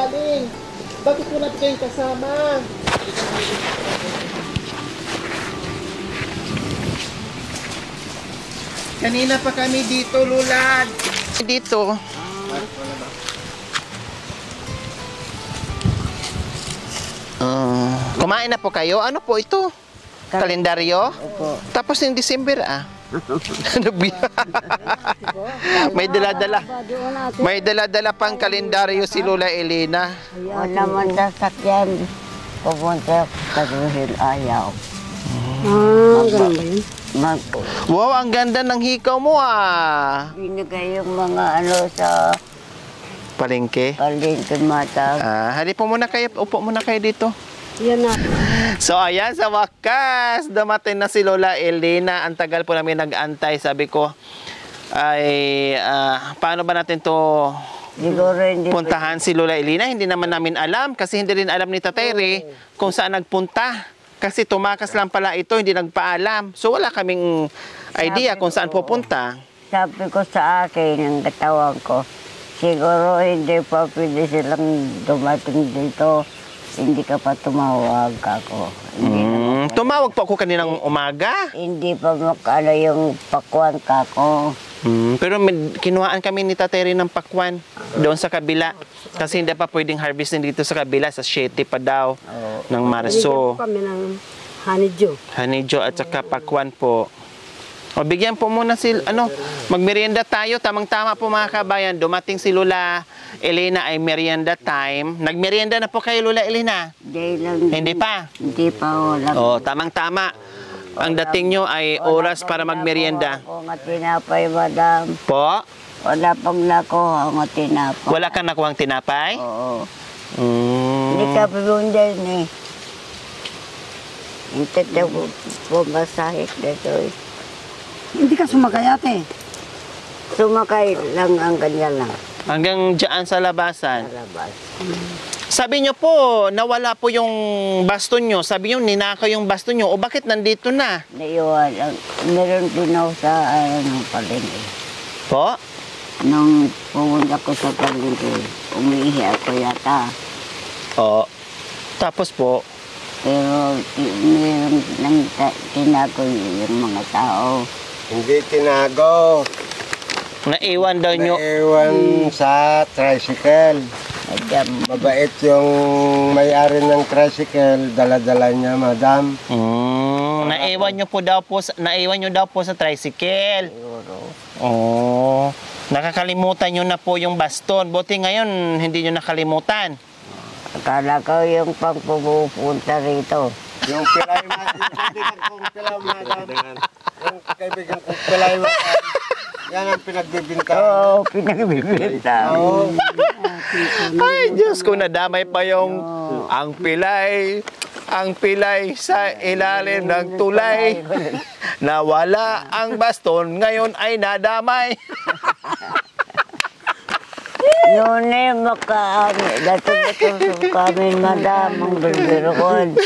galing? Bakit wala kayong kasama? Kanina pa kami dito, Lulad. Dito. Kumain na po kayo? Ano po ito? Kalendaryo? Opo. Tapos yung December May dala-dala. May dala-dala pang kalendaryo si Lola Elena. Wala man sasakyan. Pupunta sa Ruhil ayaw. Ganun ba yun? Wow, ang ganda ng hikaw mo Binigay yung mga sa palengke. palengke mata. Hali po muna kayo, upo muna kayo dito. Yan na. So ayan, sa wakas, dumating na si Lola Elena. Ang tagal po namin nag-antay. Sabi ko, ay paano ba natin to Siguro hindi puntahan si Lola Elena? Hindi naman namin alam kasi hindi rin alam ni Tatay Ray kung saan nagpunta. Kasi tumakas lang pala ito, hindi nagpaalam. So wala kaming idea kung saan pupunta. Sabi ko sa akin, ang katawan ko, siguro hindi pa pwede silang dumating dito. Hindi ka pa tumawag ako. Tumawag po ako kaninang umaga. Hindi pa makala yung pakwan kako. Pero kinuhaan kami ni Tatay Ray ng pakwan doon sa kabila. Kasi hindi pa pwedeng harvestin dito sa kabila. Sa 7 pa daw ng Marso. Binigyan po kami ng honeydew. Honeydew at saka pakwan po. O bigyan po muna magmerienda tayo. Tamang-tama po mga kabayan. Dumating si Lola Elena ay merienda time. Nagmerienda na po kayo, Lola Elena? Hindi pa? Hindi pa wala. O, tamang-tama. Ang dating nyo ay oras para magmerienda. Ako nga tinapay, madam. Po? Wala pang nakuha nga tinapay. Wala kang nakuhang tinapay? Oo. Hindi ka pibundan eh. Hindi ka pumasahit dito eh. Hindi ka sumakay ate. Sumakay lang ang ganyan lang. Hanggang dyan sa labasan. Sa labas. Sabi nyo po, nawala po yung baston nyo. Sabi nyo, ninakaw yung baston nyo. O bakit nandito na? Naiwan. Meron din ako sa palengke. Po? Nung pumunta ko sa palengke, umiihi ako yata. O. Tapos po? Pero meron nang tinago yung mga tao. Hindi tinago. Naiwan daw nyo. Naiwan sa tricycle. Mabait yung may-ari ng tricycle, dala-dala niya, madam. Naiwan nyo daw po sa tricycle. Oh. Nakakalimutan nyo na po yung baston. Buti ngayon, hindi nyo nakalimutan. Akala ko yung pagpupunta rito. Yung pilay, kaibigan kong pilay, madam. Yung kaibigan kong pilay, madam. Yan ang pinagbibintahan. Oo, pinagbibintahan. Oo. Ay, Diyos ko, nadamay pa yung ang pilay sa ilalim ng tulay. Nawala ang baston, ngayon ay nadamay. Noon eh, dato kami, madam, ang birbirokon.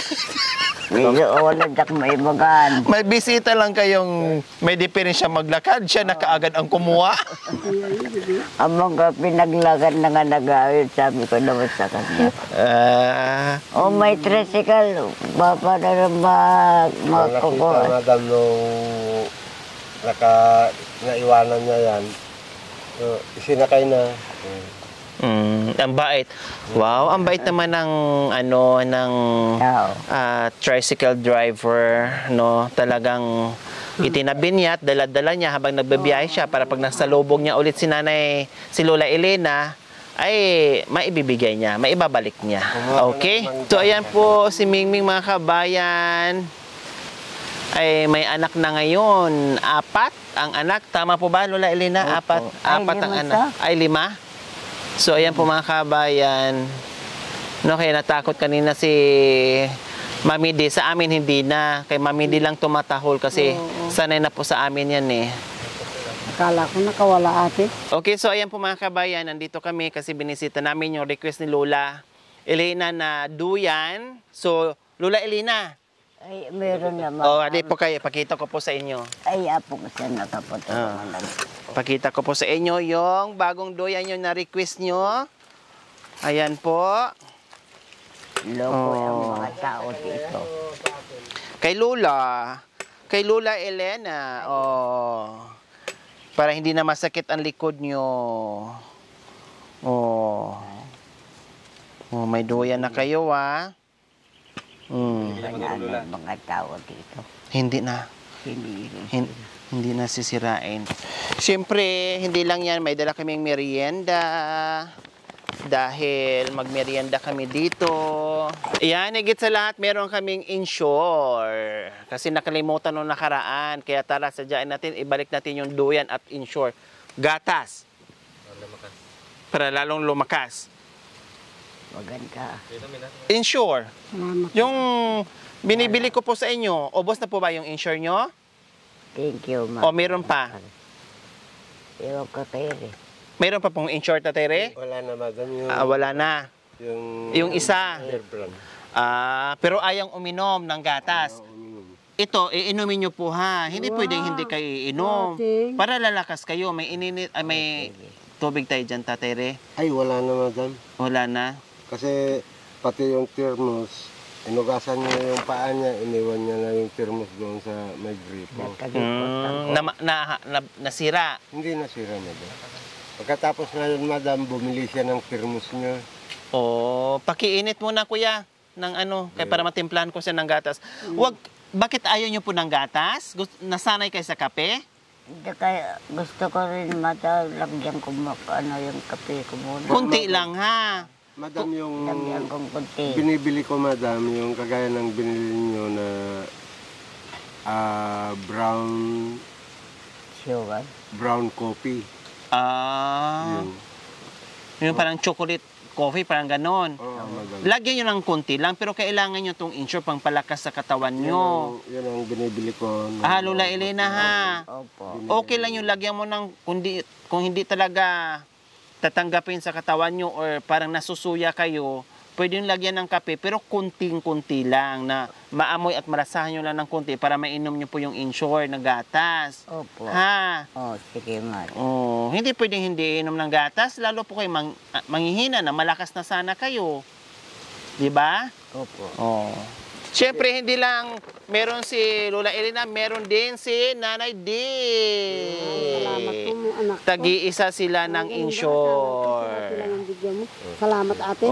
Medyo wala dak maibagan. May bisita lang kayong may diferensya maglakad, siya na kaagad ang kumuha. Ang mga pinaglagad na nga nagawin, sabi ko naman sa kanya. May tricycle, baba na rin Nakita, madam, nung naiwanan niya yan. So, isinakay na. Ang bait. Wow, ang bait naman ng tricycle driver, no? Talagang itinabi niya at dala-dala niya habang nagbabiyahe siya para pag nasalubog niya ulit si Lola Elena, ay maibibigay niya, maibabalik niya. Okay? So ayan po si Mingming mga kabayan. Ay may anak na ngayon, 4 ang anak. Tama po ba, Lola Elena? 4 ang anak. Ay 5? So, ayan po mga kabayan. No, kaya natakot kanina si Mami D. Sa amin hindi na. Kay Mami D lang tumatahol kasi sanay na po sa amin yan eh. Akala ko nakawala ate. Okay, so ayan po mga kabayan. Nandito kami kasi binisita namin yung request ni Lola Elena na duyan. So, Lola Elena. Ay, meron naman. Adi po kayo. Pakita ko po sa inyo. Ay, apo ko siya nakapunta. Pakita ko po sa inyo yung bagong duyan yung na-request nyo. Ayan po. Loko ang Oh. mga tao dito. Kay Lula Elena, oh. Para hindi na masakit ang likod nyo. Oh. Oh, may duyan na kayo, ah. Banana mga tao dito. Hindi na. Hindi. Hindi na sisirain. Siyempre, hindi lang yan. May dala kaming merienda. Dahil magmerienda kami dito. Ayan, higit sa lahat, meron kaming insure. Kasi nakalimutan nung nakaraan. Kaya tara, sadyain natin, ibalik natin yung duyan at insure. Gatas. Para lalong lumakas. Maganda. Insure. Salamat. Yung binibili ko po sa inyo, ubos na po ba yung insure nyo? Thank you, ma. O meron pa? Ewan ko tayo eh. Meron pa pong insure, Tatere? Wala na, madam, yung... Wala na. Yung isa. Hair brand. Pero ayang uminom ng gatas. Ito, iinumin nyo po ha. Hindi Wow. pwedeng hindi kayo iinom. Okay. Para lalakas kayo. May may tubig tayo dyan, Tatere. Ay, wala na, madam. Wala na. Kasi pati yung thermos, inugasan niya yung paa niya, iniwan niya na yung thermos doon sa may gripo. Nasira. Hindi nasira, madam. Pagkatapos ngayon, madam, bumili siya ng thermos niya. Pakiinit muna kuya ng ano, kaya para matimplahan ko siya ng gatas. Bakit ayaw nyo po ng gatas? Nasanay kayo sa kape? Hindi kaya gusto ko rin lagyan ko yung kape ko muna. Kunti lang ha. Madam, yung Lagyan kong kunti. binibili ko, madam, yung kagaya ng binili niyo na Sugar. brown coffee. Yung parang chocolate coffee, parang ganon. Oo, madam. Lagyan nyo ng konti lang, pero kailangan nyo itong insure pang palakas sa katawan nyo. Yun ang binibili ko. Lola Elena ha. Opo. Okay lang yung lagyan mo ng, kung hindi talaga tatanggapin sa katawan nyo or parang nasusuya kayo, pwede yung lagyan ng kape, pero kunting-kunti lang na maamoy at malasahan nyo lang ng kunti para mainom nyo po yung insure na gatas. Opo. Ha? Sige, ma. Hindi pwedeng hindi inom ng gatas, lalo po kayo manghihina na malakas na sana kayo. Di ba? Opo. Siyempre, hindi lang meron si Lola Elena, meron din si Nanay D. Salamat po, mga anak ko. Tagi-isa sila ng Ate insure. lang ang bigyan mo. Salamat, ate.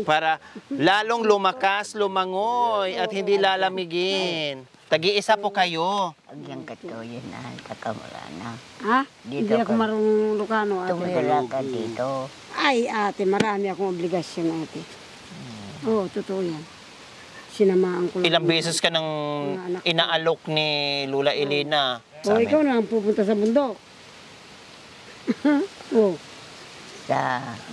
Para lalong lumakas, lumangoy, at hindi lalamigin. Tagi-isa po kayo. Agyan ka to yun na. Takamula na. Ha? Dito Hindi ako ka. marunong Lucano, ate. Tumira ka dito. Ay, ate, marami akong obligasyon, ate. Oo, totoo yan. Sinamaan ko lang. Ilang beses ka nang inaalok ni Lola Elena. O, ikaw na ang pupunta sa bundok. Oh.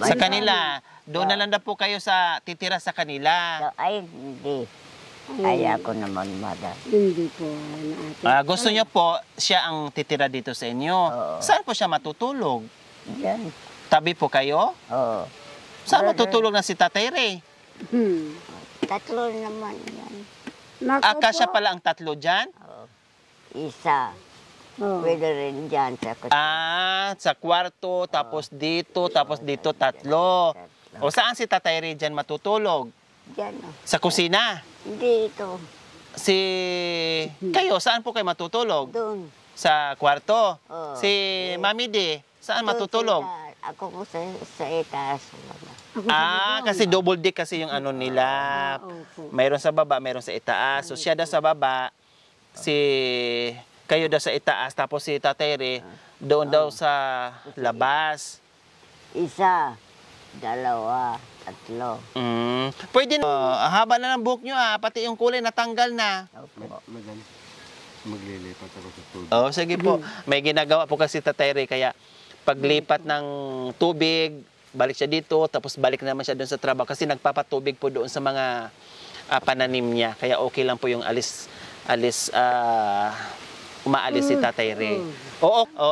Sa kanila. Doon na lang na po kayo titira sa kanila. Ay, hindi. Ay, ako naman, mada. Hindi po, ate. Gusto niyo po siya ang titira dito sa inyo. Saan po siya matutulog? Yan. Tabi po kayo? Oo. Saan matutulog na si Tatay Ray? Tatlo naman yan. Nako Siya po. pala ang tatlo dyan? Isa. Oh. Pwede rin dyan sa kutsara. Sa kwarto, tapos dito, tatlo. O saan si Tatay Ray dyan matutulog? Dyan. Sa kusina? Hindi ito. Kayo, saan po kayo matutulog? Doon. Sa kwarto? Oo. Si Mami D, saan Doon matutulog? sila. Ako po sa itaas. Kasi double deck kasi yung ano nila. Opo. Mayroon sa baba, mayroon sa itaas. So siya daw sa baba, kayo daw sa itaas, tapos si Tatay Ray doon daw sa labas. Isa. Dalawa. Tatlo. Pwede haba na ng buhok nyo pati yung kulay natanggal na. Opo. Madam, maglilipat ako sa tubig. Sige po. May ginagawa po kasi Tatay Ray, kaya paglipat ng tubig, balik siya dito, tapos balik naman siya doon sa trabaho kasi nagpapatubig po doon sa mga pananim niya. Kaya okay lang po yung umaalis si Tatay Ray.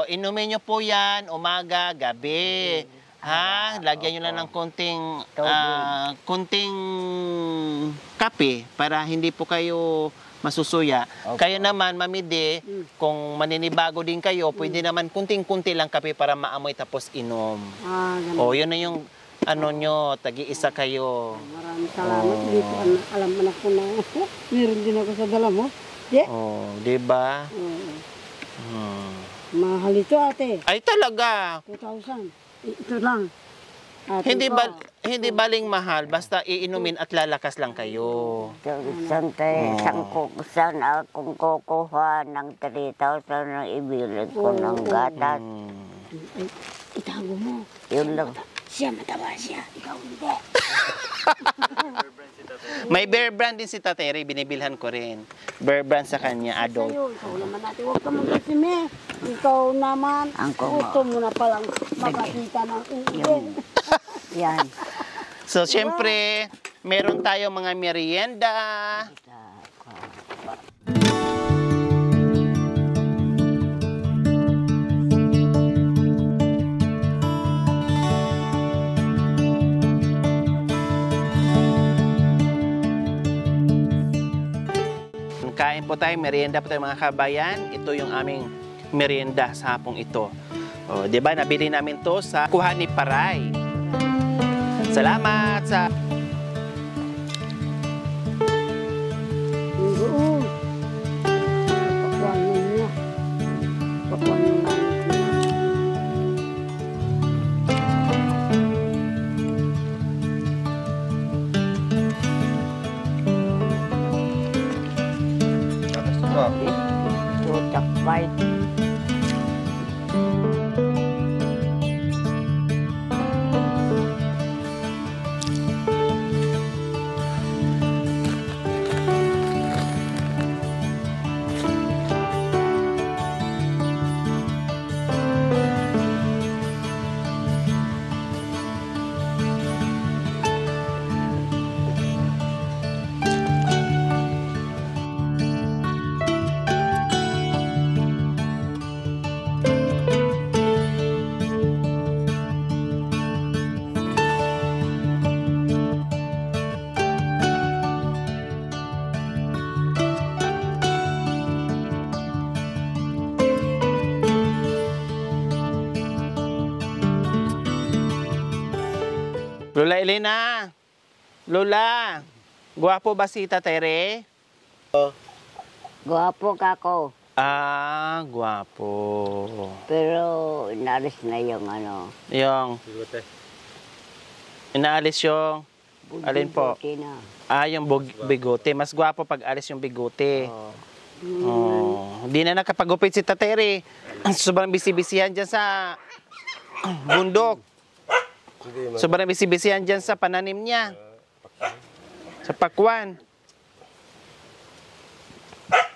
Inumin nyo po yan, umaga, gabi. Lagyan nyo lang ng konting kape para hindi po kayo masusuya. Kayo naman, Mami D, kung maninibago din kayo, pwede naman kunting-kunti lang kape para maamoy tapos inom. Ganun. Yun na yung ano nyo, tagi-isa kayo. Maraming salamat. Dito, alam anak ko na. Meron din ako sa dala mo. Yeah. Oh, di ba? Oo. Hmm. Mahal ito ate. Ay talaga. 2,000. Ito lang. Ate Hindi ko. hindi baling mahal, basta iinumin at lalakas lang kayo. Saan akong kukuha ng 3,000 na ibili ko ng gatas. Ay, itago mo. Yun lang. Siya mataba siya. Ikaw hindi. May Bear Brand din si Tateri, binibilhan ko rin. Bear Brand sa kanya, adult. Sa'yo, ikaw naman natin. Huwag ka mag-isime. Ikaw naman. Ang kuma- Gusto mo na palang makakita ng uwi. Yan. So, syempre, meron tayong mga merienda. Kain po tayo, merienda po tayo mga kabayan. Ito yung aming merienda sa hapong ito. O, di ba, nabili namin to sa Kuha ni Paray. Salamat sa... Oo. Pakuan mo niya. Pakuan mo niya. Tutak fight. Lola Elena! Lola! Guwapo ba si Tatere? Gwapo ka ko. Ah, guwapo. Pero inalis na yung ano. Yung, inaalis yung, alin po? buti na. Ah, yung bigote. Mas guwapo pag alis yung bigote. Oo. Oh, hindi na nakapagupit si Tatere. Sobrang bisibisihan dyan sa bundok. Sobrang bisibisihan dyan sa pananim niya. Sa pakwan.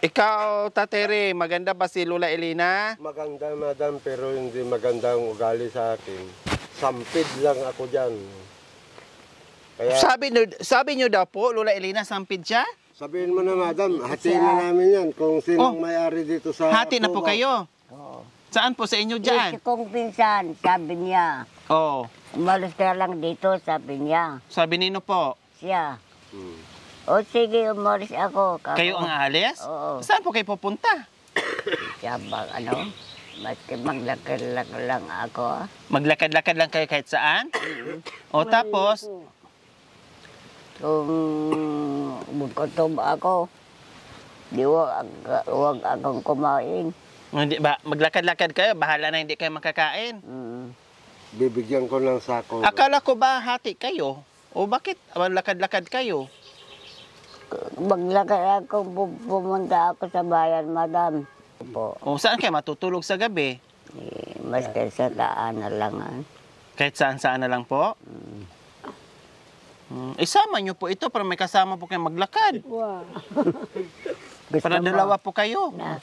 Ikaw, Tatere, maganda ba si Lola Elena? Maganda, madam, pero hindi magandang ugali sa akin. Sampid lang ako dyan. Kaya Sabi niyo daw po, Lola Elena, sampid siya? sabihin mo na, madam, hatiin na namin yan kung sinong Oh. may-ari dito sa... Hati na po Puwa. kayo. Oo. Saan po sa inyo Yung dyan? si kong pinsan, sabi niya, Oh, umalis ka lang dito, sabi niya. sabi nino po, Siya. Hmm. O sige, umalis ako. kayo ang aalis? Oo. Saan po kayo pupunta? Siya bang ano, maski maglakad-lakad lang ako. Maglakad-lakad lang kayo kahit saan? O tapos, Kung magkutom ako, di wag akong kumain. hindi ba, maglakad-lakad kayo, bahala na hindi kayo makakain. Bibigyan ko ng sako. Akala ko ba hati kayo? O bakit maglakad-lakad kayo? Maglakad ako, pumunta ako sa bayan, madam. Po, O saan kayo matutulog sa gabi? maski sa daan na lang. Kahit saan-saan na lang po? Isama nyo po ito para may kasama po kayo maglakad. Wow. Gusto Para mo dalawa po kayo. na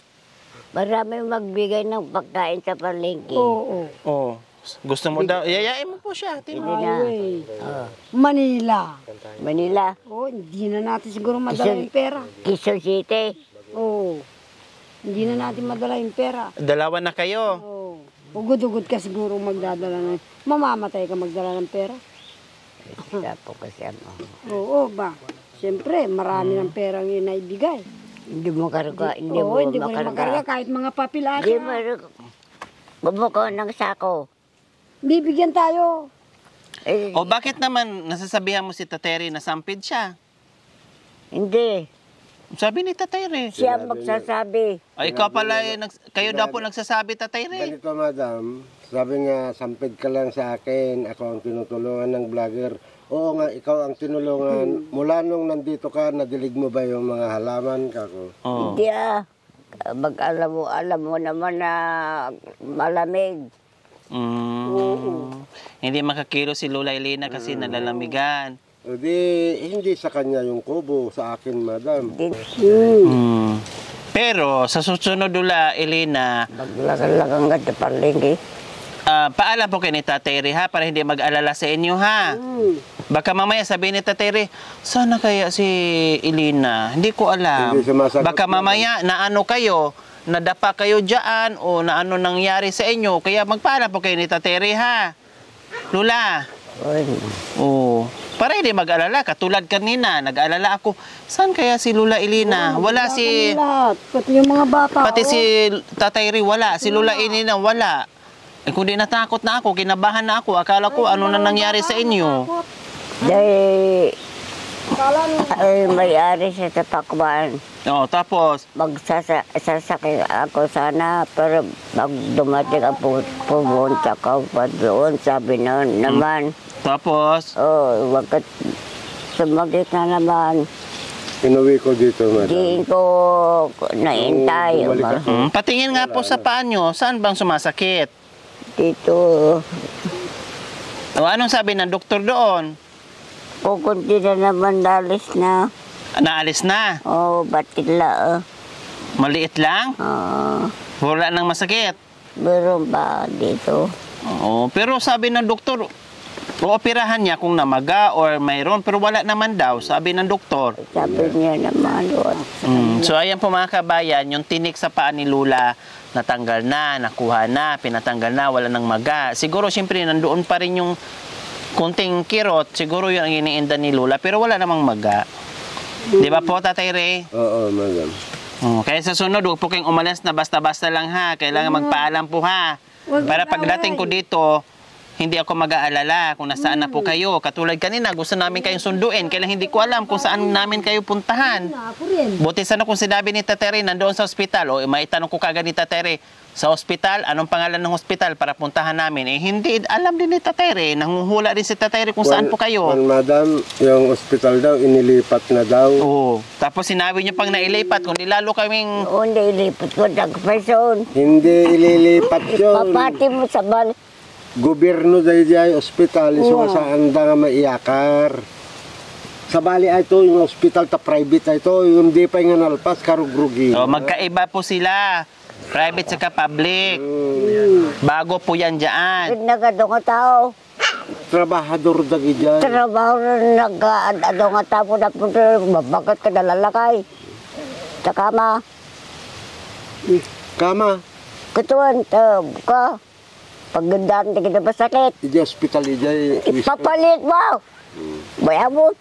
marami magbigay ng pagkain sa palengke. Oo. Oh, gusto mo daw, yayain mo po siya. Hindi Tino. na. Highway. Oh. Manila. Manila, Oh, hindi na natin siguro madala yung pera. Quezon City. Oo. Hindi na natin madala yung pera. Dalawa na kayo. Oo. Ugod-ugod ka siguro magdadala ng... Mamamatay ka magdala ng pera. Isa po kasi ano. Oo ba? Siyempre, marami ng perang yun na ibigay. Hindi mo karga, hindi Oo, mo hindi mo rin makarga makarga. kahit mga papilasa. Hindi mo bumuko ng sako. Bibigyan tayo. Eh, O bakit naman nasasabihan mo si Tateri na sampid siya? hindi. Sabi ni Tateri. Siya magsasabi. Ay, ikaw pala, kayo daw po nagsasabi, Tateri. Ganito, madam. Sabi niya, sampid ka lang sa akin. Ako ang tinutulungan ng vlogger. Oo nga, ikaw ang tinulungan. Mula nung nandito ka, nadilig mo ba yung mga halaman kako? Oh. Hindi alam mo naman na malamig. Hindi makakilo si Lola Elena kasi nalalamigan. O di, hindi sa kanya yung kubo, sa akin, madam. Pero sa susunod Lola Elena, Maglagang ka sa palengke. paalam po kay ni Tateri ha, para hindi mag-alala sa inyo ha. Baka mamaya sabihin ni Tateri, sana kaya si Elena? Hindi ko alam. Hindi sumasagot Baka naman. mamaya naano kayo, nadapa kayo dyan o naano nangyari sa inyo. Kaya magpaalam po kay ni Tateri ha. Lola. Oo. Para hindi mag-alala. Katulad kanina, nag-alala ako, saan kaya si Lola Elena? Wala si... Lahat. Pati yung mga bata. Pati si Tatay Ri, wala. Si Lola Elena, wala. Eh, kundi natakot na ako, kinabahan na ako. Akala ko ano na nangyari sa inyo. Dahil ay may-ari siya sa takban. Oh, tapos, Magsasakay ako sana, pero pag dumating ako, pumunta ka pa doon, sabi noon naman. tapos, Wag ka sumagit na naman. Inuwi ko dito, madam. Di ko naintay. Bumalik ako. patingin nga po sa paa nyo, saan bang sumasakit? Dito, O, anong sabi ng doktor doon? kukunti na naman dalis na. Naalis na. Batila. Maliit lang. Wala nang masakit. Meron ba dito? Oo, pero sabi ng doktor, ooperahan niya kung namaga or mayroon, pero wala naman daw, sabi ng doktor. Sabi niya naman doon. So ayan po mga kabayan, yung tinik sa paa ni Lula, natanggal na, nakuha na, pinatanggal na, wala nang maga. Siguro siyempre nandoon pa rin yung kunting kirot, siguro yun ang iniinda ni Lula, pero wala namang maga. Di ba po, Tatay Ray? Oo, madam. Kaya sa sunod, huwag po kayong umalas na basta-basta lang ha. Kailangan magpaalam po ha. Para pagdating ko dito, hindi ako mag-aalala kung nasaan na po kayo. Katulad kanina, gusto namin kayong sunduin. Kailan hindi ko alam kung saan namin kayo puntahan. Ako rin. Buti sana kung sinabi ni Tateri nandoon sa ospital. O maitanong ko kagad ni Tateri, sa ospital, anong pangalan ng ospital para puntahan namin? Eh hindi, alam din ni Tateri. Nanguhula din si Tateri kung saan po kayo. Madam, yung ospital daw, inilipat na daw. Oo. Tapos sinabi niyo pang nailipat, kundi lalo kaming... Hindi ilipat ko ng person. Hindi ililipat yun. Papati mo sa bal. Gobyerno dahil ospital, isang saan nga maiyakar. Sa bali ay ito, yung ospital ta private ay ito, yung di pa nga nalpas, karugrugi. So, magkaiba po sila. Private saka public. Bago po yan dyan. Nagado nga tao. Trabahador dagi dyan. Trabaho na nagado nga tao na po. Mabagat ka nalalakay. Sa kama. Kama, Kutuan, ka. Pagandaan, hindi kita masakit. iji ospital iji. Ipapalit mo. Bayabot.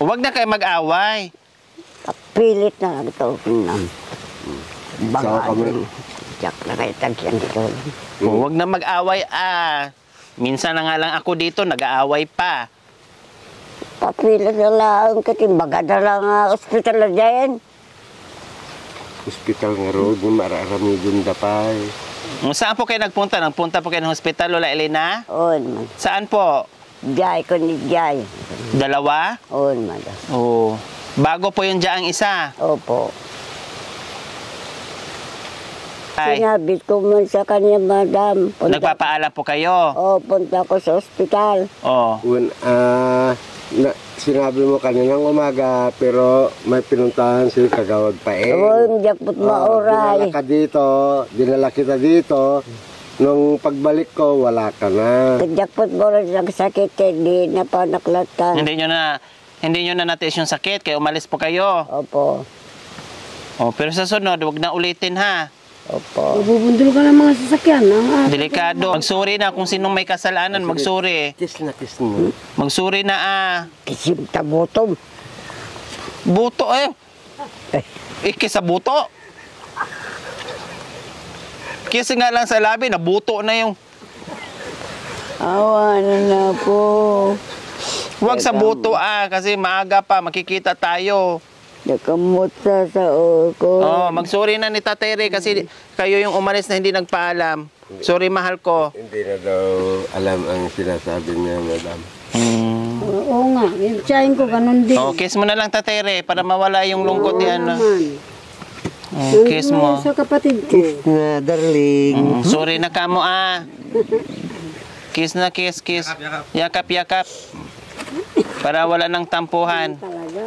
Huwag na kayo mag-away. Pilit na lang ito. Saan kami? Tiyak na kayo tagyan dito. Huwag na mag-away Minsan na nga lang ako dito, nag-aaway pa. Papilit na lang. Katimbaga na lang hospital na dyan. Ospital nga road, yung mararami dun dapay. Saan po kayo nagpunta? Nagpunta po kayo ng hospital, Lola Elena? On man. Saan po? Jay ko ni Jay. Dalawa? On man. Oo. Bago po yung dyaang isa. Opo. Ay, Sinabi ko man sa kanya, madam. nagpapaalam po kayo. Punta ko sa ospital. Oh. Sinabi mo kaninang umaga, pero may pinuntahan si Kagawad pa eh. Hindi ako mauray. Dinala kita dito. Nung pagbalik ko, wala ka na. Jakpot mo rin nagsakit, hindi na pa naklatan. Hindi nyo na natis yung sakit, kaya umalis po kayo. Opo. Oh, pero sa sunod, huwag na ulitin ha. Opo. Bubundol ka ng mga sasakyan. Delikado. Magsuri na kung sinong may kasalanan, magsuri. Kiss na kiss mo. Magsuri na Kisim tabutom. Buto eh. Iki sa buto. Kasi nga lang sa labi, nabuto na yung... Awa na po. Huwag sa buto kasi maaga pa, makikita tayo. Nakamot sa ko. Oh, magsorry na ni Tatay Ray kasi kayo yung umalis na hindi nagpaalam. Sorry, mahal ko. Hindi na daw alam ang sinasabi niya, madam. Oo nga, yung tiyahin ko ganun din. Oh, kiss mo na lang Tatay Ray para mawala yung lungkot yan. Naman. Kiss mo. Sa kapatid ko. Na, darling. Sorry na kamo Kiss na, kiss. Yakap, yakap. Para wala nang tampuhan. Talaga.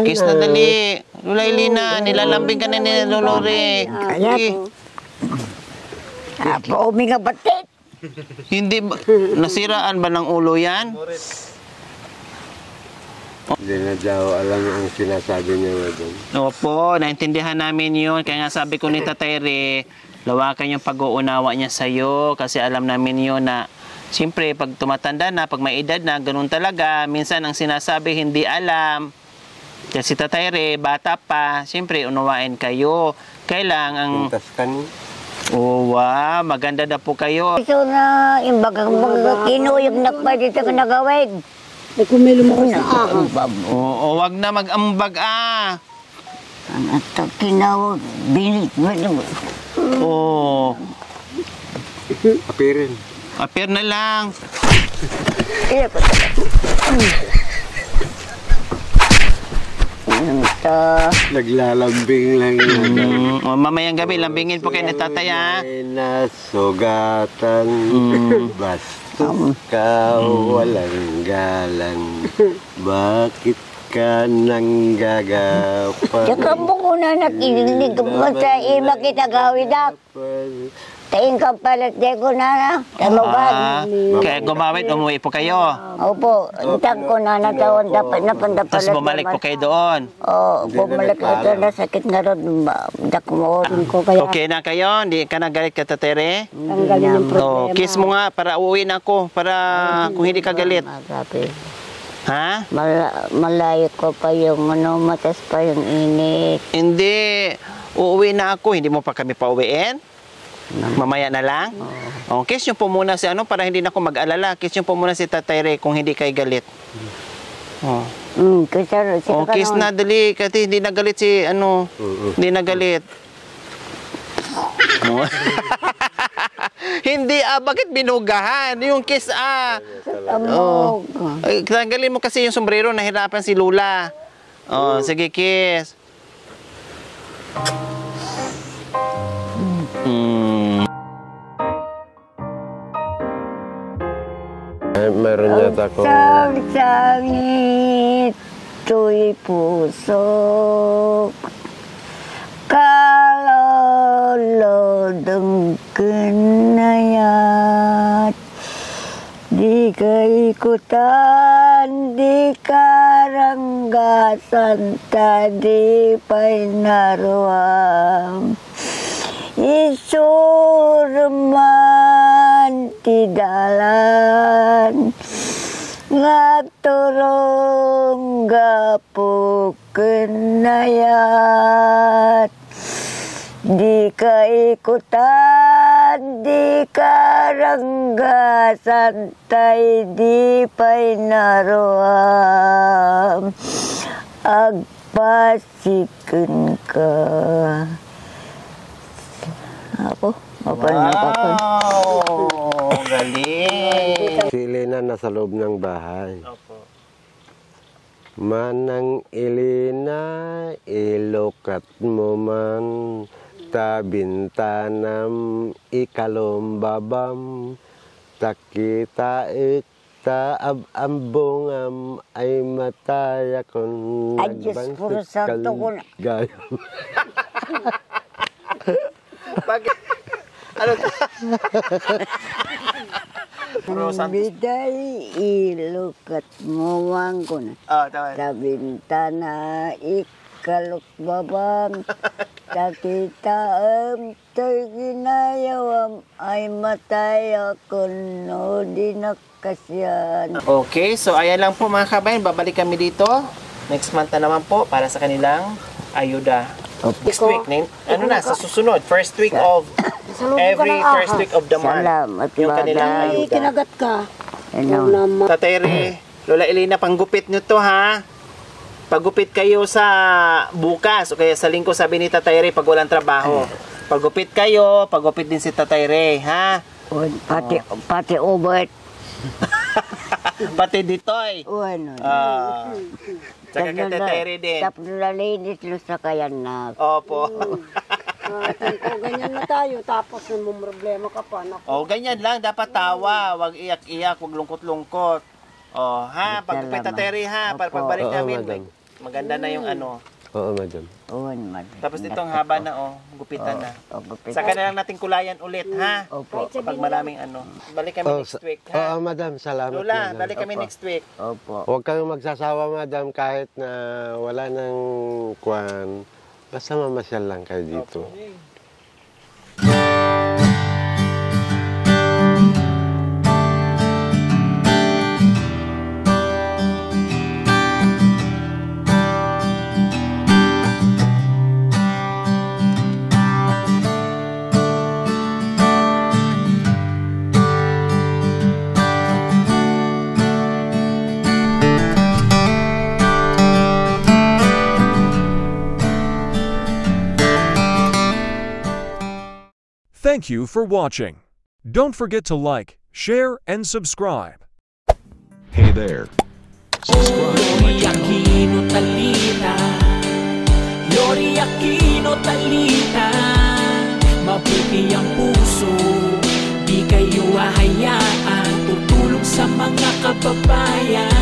Kiss na dali. Lula Elena, nilalambing ka na ni Lolore. Apo, uminga batit. Hindi ba, nasiraan ba ng ulo yan? Hindi na daw alam ang sinasabi niya, madam. Opo, naintindihan namin yun. Kaya nga sabi ko ni Tatay Ray, lawakan yung pag-uunawa niya sa'yo. Kasi alam namin yun na, siyempre, pag tumatanda na, pag may edad na, ganun talaga. Minsan ang sinasabi, hindi alam. Kasi Tatay Ray, bata pa, siyempre, unawain kayo. Kailangan ang... Pintas ka niya. Oh, wow, maganda na po kayo. So na, yung bagang kinuyog na pa dito ka nagawig. Ay, kung may lumakas sa ahas. Oo, wag na mag-ambag Ano ito, kinawag, binit. Oo, Apirin. appear na lang. Iya ko talaga. Ano ito? Naglalambing lang yun, madam. Mamayang gabi, lambingin po kayo ni Tatay May nasugatan, bastos ka, walang galang. Bakit ka nang gagapan? Tsaka mo ko na nakinig ko sa ima kita gawin na. Tain ka pala, ko na talugan. Kaya gumawit, umuwi po kayo. Opo, utang ko na natawon dapat na pandapalat. Tapos bumalik po kayo doon. Oo, bumalik ito na sakit na ron. Dakumot. Ko kaya Okay na kayo? Hindi ka nagalit ka, Tatay Ray? tanggalin yung Oh, problema. kiss mo nga para uuwi na ako. Para kung hindi ka galit. Magabi. Ha? Malayo ko pa yung matas pa yung init. Hindi. Uuwi na ako. Hindi mo pa kami pauwiin? Mamaya na lang? Oh, kiss nyo po muna si para hindi na ako mag-alala. Kiss nyo po muna si Tatay Ray kung hindi kayo galit. Oh. Oh, kiss na dali. Kasi hindi nagalit si hindi nagalit. Oh. Hindi bakit binugahan? Yung kiss Oh. Ay, tanggalin mo kasi yung sombrero, nahirapan si Lula. Oh, sige kiss. Meron yata ko. Sangit, tuy puso, kalolodong kenayat, di keikutan, di karanggasan, tadi painaruang. Isurman di dalan ngaturong gapu kenayat di keikutan di karangga santai di painaruam agpasikeun ka. Ako? Wow! Galing! Si Elena nasa loob ng bahay. Opo. Manang Elena, ilukat mo man, tabintanam, ikalombabam, takita taabambungam, ay mataya kon Ay, Diyos ko, santo ko na. gayam. Bakit? Ano? Biday ilukat mo wang ko na. Tama. Sa bintana ikalok babam. Takita to'y ginayawam ay matay ako no di nakasyan. Okay, so ayan lang po mga kabayan. Babalik kami dito. Next month na naman po para sa kanilang ayuda. Next week, sa susunod. First week of Salubong ka every ng ahas. first week of the month. Salamat, Yung kanilang Madam. Ay, ayuda. kinagat ka. Ano? Oo naman. Tatay Ray, Lola Elena, panggupit nyo to ha. Paggupit kayo sa bukas o kaya sa linggo, sabi ni Tatay Ray pag walang trabaho. Paggupit kayo, paggupit din si Tatay Ray, ha? Pati ubot. Pati ditoy. Ano? Tsaka kay Tatay Ray din. Tapos nalinis lo sa kayan na. Opo. Ganyan na tayo, tapos may problema ka pa. Naku. O, ganyan lang. Dapat tawa. Huwag iyak-iyak. Huwag lungkot-lungkot. O, ha? Paggupit Tatay Ray, ha? Para Opo. pagbalik Oo, namin. madam. Maganda na yung ano. Oo, madam. Tapos itong haba na, gupitan na. Gupit. Saka na lang natin kulayan ulit, ha? Opo. Pag maraming ano. Balik kami next week, ha? Oo, madam. Salamat, Lola, madam. balik kami Opo. next week. Opo. Huwag kayong magsasawa, madam, kahit na wala ng kwan. Basta mamasyal lang kayo dito. Thank you for watching. Don't forget to like, share, and subscribe. Hey there. Subscribe to my Lori channel. Aquino Talita, Lori Aquino Talita, mabuti ang puso, di kayo hahayaan, tutulong sa mga kababayan.